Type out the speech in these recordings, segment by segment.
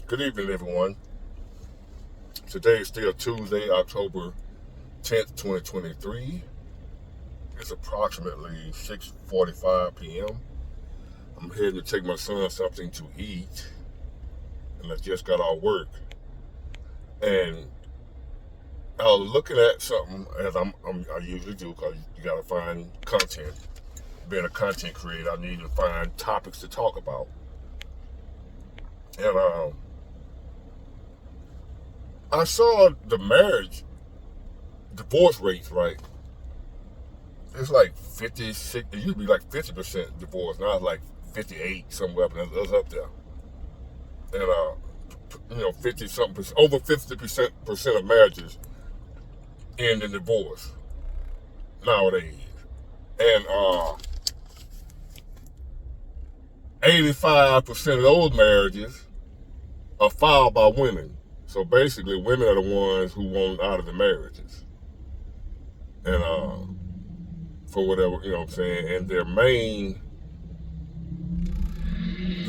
Good evening, everyone. Today is still Tuesday, October 10th, 2023. It's approximately 6:45 p.m. I'm heading to take my son something to eat, and I just got off work. And I was looking at something, as I usually do, because you got to find content. Being a content creator, I need to find topics to talk about. And I saw the divorce rates, right? It's like 56, it used to be like 50% divorce. Now it's like 58, somewhere up, and it's up there. And 50 something percent, over 50% of marriages end in divorce nowadays. And 85% of those marriages are filed by women. So basically, women are the ones who want out of the marriages. And for whatever, you know what I'm saying? And the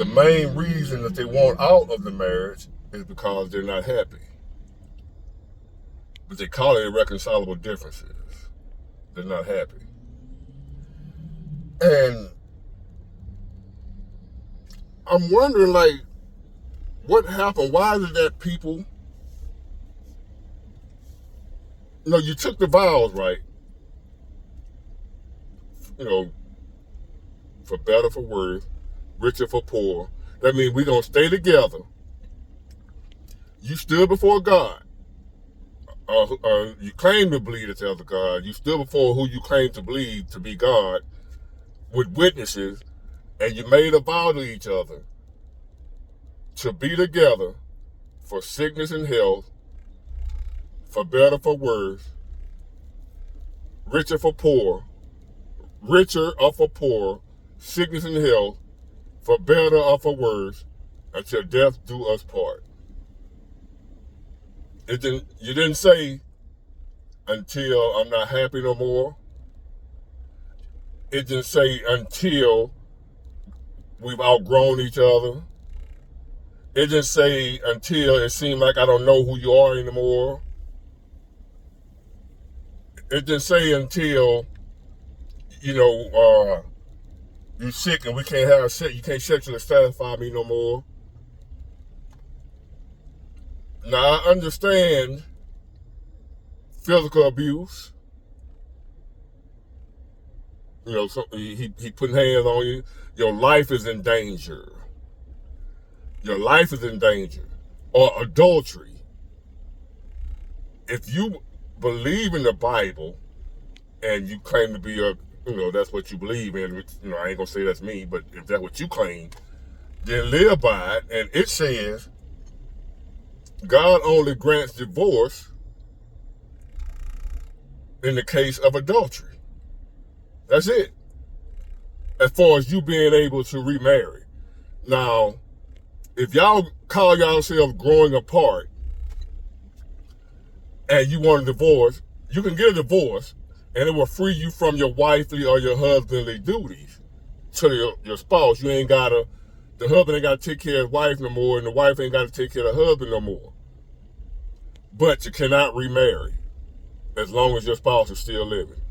main reason that they want out of the marriage is because they're not happy. But they call it irreconcilable differences. They're not happy. And I'm wondering, like, what happened? Why is it that people, you took the vows, right? For better, for worse, richer, for poor. That means we're going to stay together. You stood before God. You claim to believe it's other God. You stood before who you claim to believe to be God with witnesses, and you made a vow to each other to be together for sickness and health, for better, for worse, richer or for poor, sickness and health, for better or for worse, until death do us part. You didn't say until I'm not happy no more. It didn't say until we've outgrown each other. It didn't say until it seemed like I don't know who you are anymore. It didn't say until, you're sick and we can't have sex. You can't sexually satisfy me no more. Now, I understand physical abuse. So he putting hands on you. Your life is in danger. Your life is in danger. Or adultery. If you believe in the Bible and you claim to be that's what you believe in, I ain't gonna say that's me, but if that's what you claim, then live by it. And it says God only grants divorce in the case of adultery. That's it. As far as you being able to remarry. Now, if y'all call yourselves growing apart and you want a divorce, you can get a divorce and it will free you from your wifely or your husbandly duties to your spouse. The husband ain't got to take care of his wife no more, and the wife ain't got to take care of the husband no more. But you cannot remarry as long as your spouse is still living,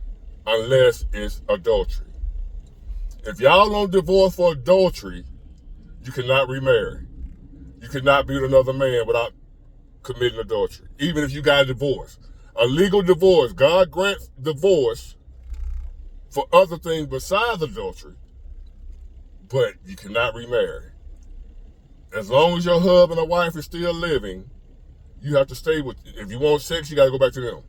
unless it's adultery. If y'all don't divorce for adultery, you cannot remarry. You cannot be with another man without committing adultery, even if you got a divorce. A legal divorce, God grants divorce for other things besides adultery, but you cannot remarry. As long as your husband or wife is still living, you have to stay with. If you want sex, you got to go back to them.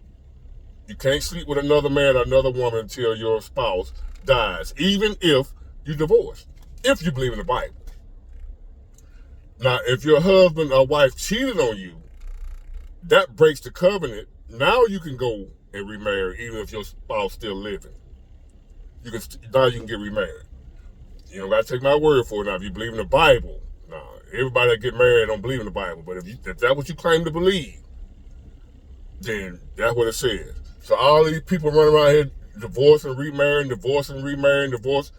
You can't sleep with another man or another woman until your spouse dies, even if you divorce, if you believe in the Bible. Now, if your husband or wife cheated on you, that breaks the covenant. Now you can go and remarry, even if your spouse still living. Now you can get remarried. You don't got to take my word for it. Now, if you believe in the Bible, now everybody that get married don't believe in the Bible. But if that's what you claim to believe, then that's what it says. So all these people running around here divorcing, remarrying, divorcing, remarrying, divorce.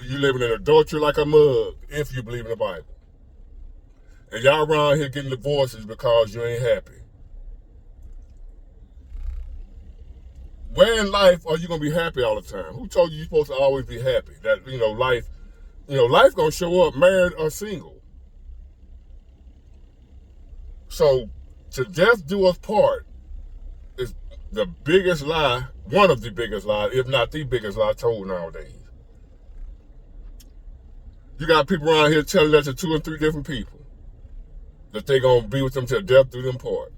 You living in adultery like a mug if you believe in the Bible. And y'all around here getting divorces because you ain't happy. Where in life are you gonna be happy all the time? Who told you you're supposed to always be happy? That life gonna show up, married or single. So to death do us part is the biggest lie, one of the biggest lies, if not the biggest lie told nowadays. You got people around here telling that to 2 and 3 different people that they gonna be with them till death do them part.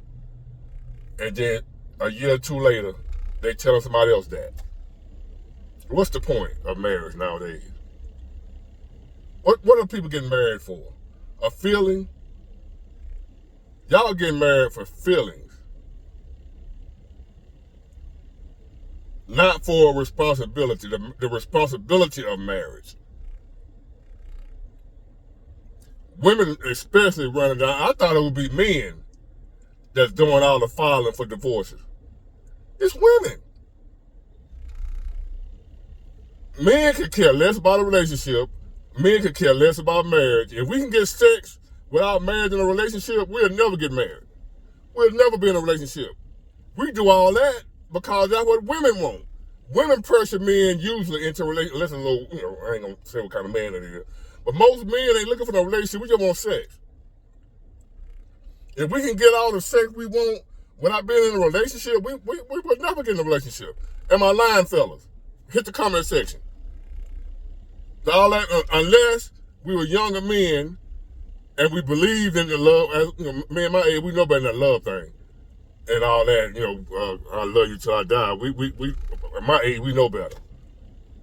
And then a year or 2 later, they telling somebody else that. What's the point of marriage nowadays? What are people getting married for? A feeling? Y'all getting married for feelings, not for responsibility, the responsibility of marriage. Women especially running down. I thought it would be men that's doing all the filing for divorces. It's women. Men could care less about a relationship. Men could care less about marriage. If we can get sex without marriage in a relationship, we'll never get married. We'll never be in a relationship. We do all that because that's what women want. Women pressure men usually into relationships. Listen, little, I ain't gonna say what kind of man it is, but most men ain't looking for no relationship. We just want sex. If we can get all the sex we want without being in a relationship, we will never get in a relationship. Am I lying, fellas? Hit the comment section. All that, unless we were younger men and we believed in the love, as me and my age, we know better than that love thing and all that. I love you till I die. We at my age, we know better.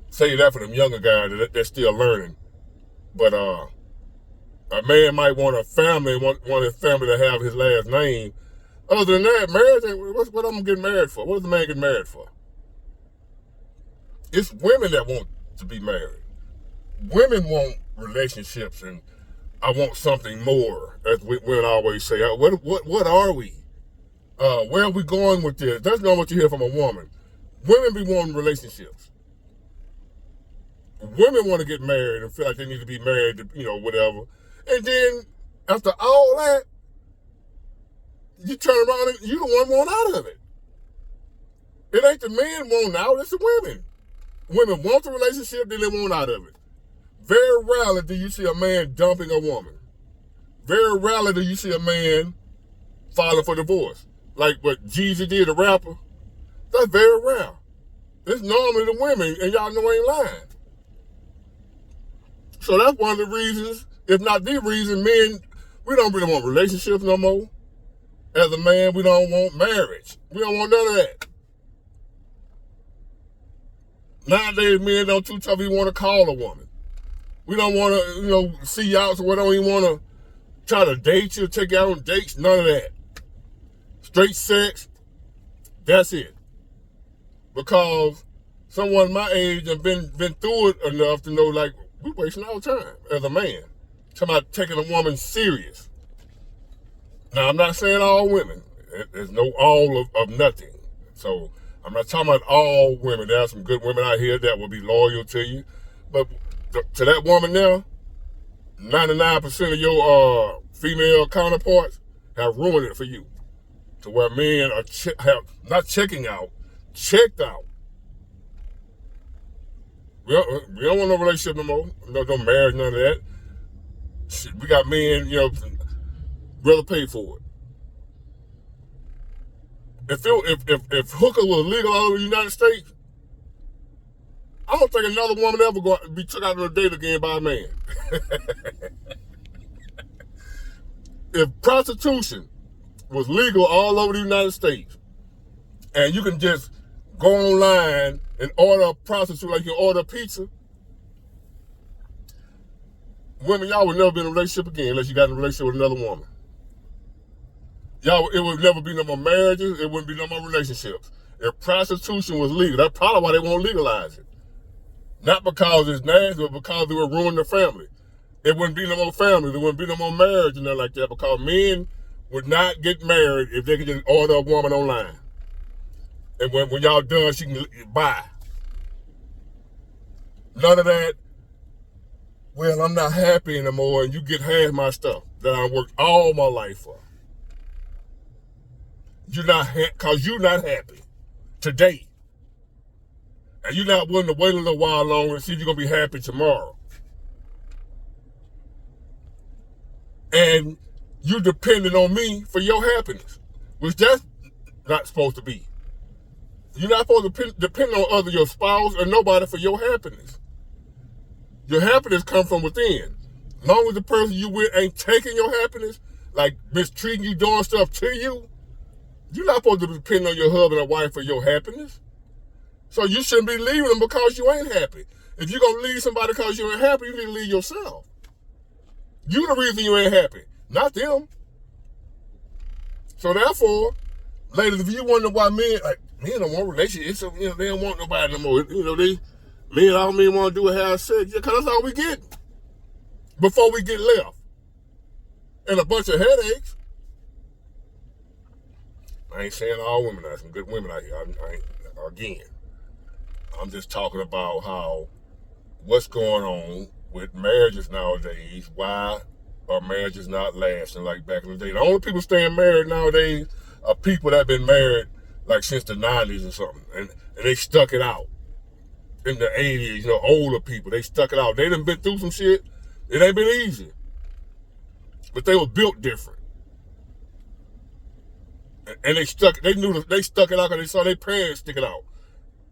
Say that for them younger guys that's still learning. But a man might want a family, want his family to have his last name. Other than that, marriage, what I'm getting married for? What does the man get married for? It's women that want to be married. Women want relationships, and I want something more, as women always say. What are we? Where are we going with this? That's not what you hear from a woman. Women be wanting relationships. Women want to get married and feel like they need to be married to, whatever. And then, after all that, you turn around and you the one want out of it. It ain't the men want out, it's the women. Women want the relationship, then they want out of it. Very rarely do you see a man dumping a woman. Very rarely do you see a man filing for divorce. Like what Jeezy did, the rapper. That's very rare. It's normally the women, and y'all know I ain't lying. So that's one of the reasons, if not the reason, men, we don't really want relationships no more. As a man, we don't want marriage. We don't want none of that. Nowadays, men don't too tough even want to call a woman. We don't want to, see you out, so we don't even want to try to date you, take you out on dates, none of that. Straight sex, that's it. Because someone my age have been through it enough to know, like, we wasting our time as a man. Talking about taking a woman serious. Now, I'm not saying all women. There's no all of nothing. So, I'm not talking about all women. There are some good women out here that will be loyal to you. But to that woman now, 99% of your female counterparts have ruined it for you. To where men are not checking out, checked out. We don't want no relationship no more. No marriage, none of that. Shit, we got men, rather pay for it. If hooker was legal all over the United States, I don't think another woman ever going to be took out on a date again by a man. If prostitution was legal all over the United States, and you can just go online and order a prostitute like you order pizza, women, y'all would never be in a relationship again unless you got in a relationship with another woman. It would never be no more marriages. It wouldn't be no more relationships. If prostitution was legal, that's probably why they won't legalize it. Not because it's nasty, but because they would ruin the family. It wouldn't be no more family. There wouldn't be no more marriage and nothing like that, because men would not get married if they could just order a woman online. And when y'all done, she can buy. None of that, well, I'm not happy anymore and you get half my stuff. that I worked all my life for. You're not because you're not happy today. And you're not willing to wait a little while longer and see if you're going to be happy tomorrow. And you're depending on me for your happiness, which that's not supposed to be. You're not supposed to depend on your spouse or nobody for your happiness. Your happiness comes from within. As long as the person you with ain't taking your happiness, like mistreating you, doing stuff to you, you're not supposed to depend on your husband or wife for your happiness. So you shouldn't be leaving them because you ain't happy. If you're going to leave somebody because you ain't happy, you need to leave yourself. You the reason you ain't happy, not them. So therefore, ladies, if you wonder why men don't want relationships, they don't want nobody no more. Men all men want to do is have sex. Because that's all we get before we get left. And a bunch of headaches. I ain't saying all women. There's some good women out here. Again, I'm just talking about what's going on with marriages nowadays. Why are marriages not lasting like back in the day? The only people staying married nowadays are people that have been married like since the 90s or something. And they stuck it out. In the 80s, older people, they stuck it out. They done been through some shit. It ain't been easy. But they were built different. And they stuck it out because they saw their parents stick it out.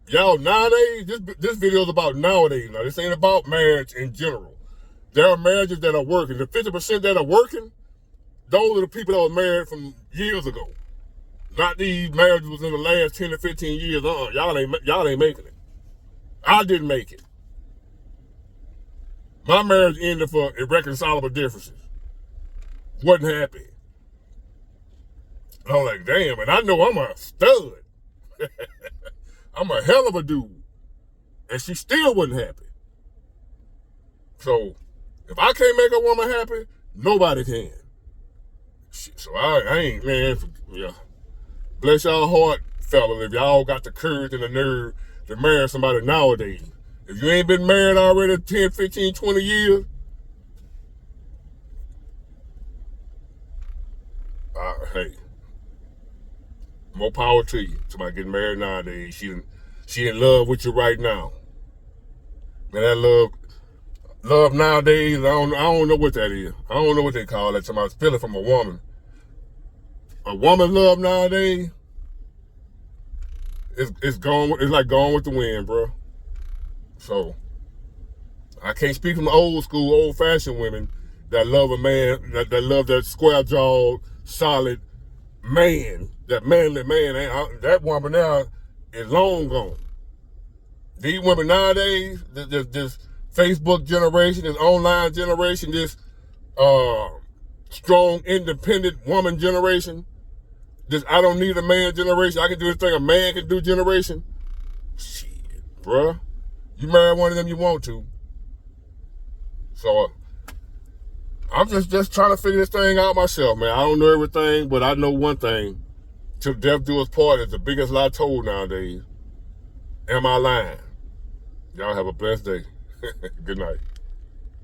Y'all, nowadays, this video is about nowadays. Now, this ain't about marriage in general. There are marriages that are working. The 50% that are working, those are the people that were married from years ago. Not these marriages within the last 10 to 15 years. Y'all ain't making it. I didn't make it. My marriage ended for irreconcilable differences. Wasn't happy. And I'm like, damn, and I know I'm a stud. I'm a hell of a dude. And she still wasn't happy. So, if I can't make a woman happy, nobody can. So I ain't, man, yeah. Bless y'all heart, fellas, if y'all got the courage and the nerve to marry somebody nowadays. If you ain't been married already 10, 15, 20 years, hey, more power to you. Somebody getting married nowadays. She in love with you right now. Man, that love nowadays, I don't know what that is. I don't know what they call that. Somebody's feeling from a woman. A woman love nowadays, it's gone. It's like gone with the wind, bro. So I can't speak from the old school, old-fashioned women that love a man, that love that square-jawed, solid man, that manly man. That woman now is long gone. These women nowadays, this Facebook generation, this online generation, this strong, independent woman generation, this I don't need a man generation, I can do this thing a man can do generation. Shit, bruh. You marry one of them you want to. So I'm just trying to figure this thing out myself, man. I don't know everything, but I know one thing. Till death do us part is the biggest lie told nowadays. Am I lying? Y'all have a blessed day. Good night.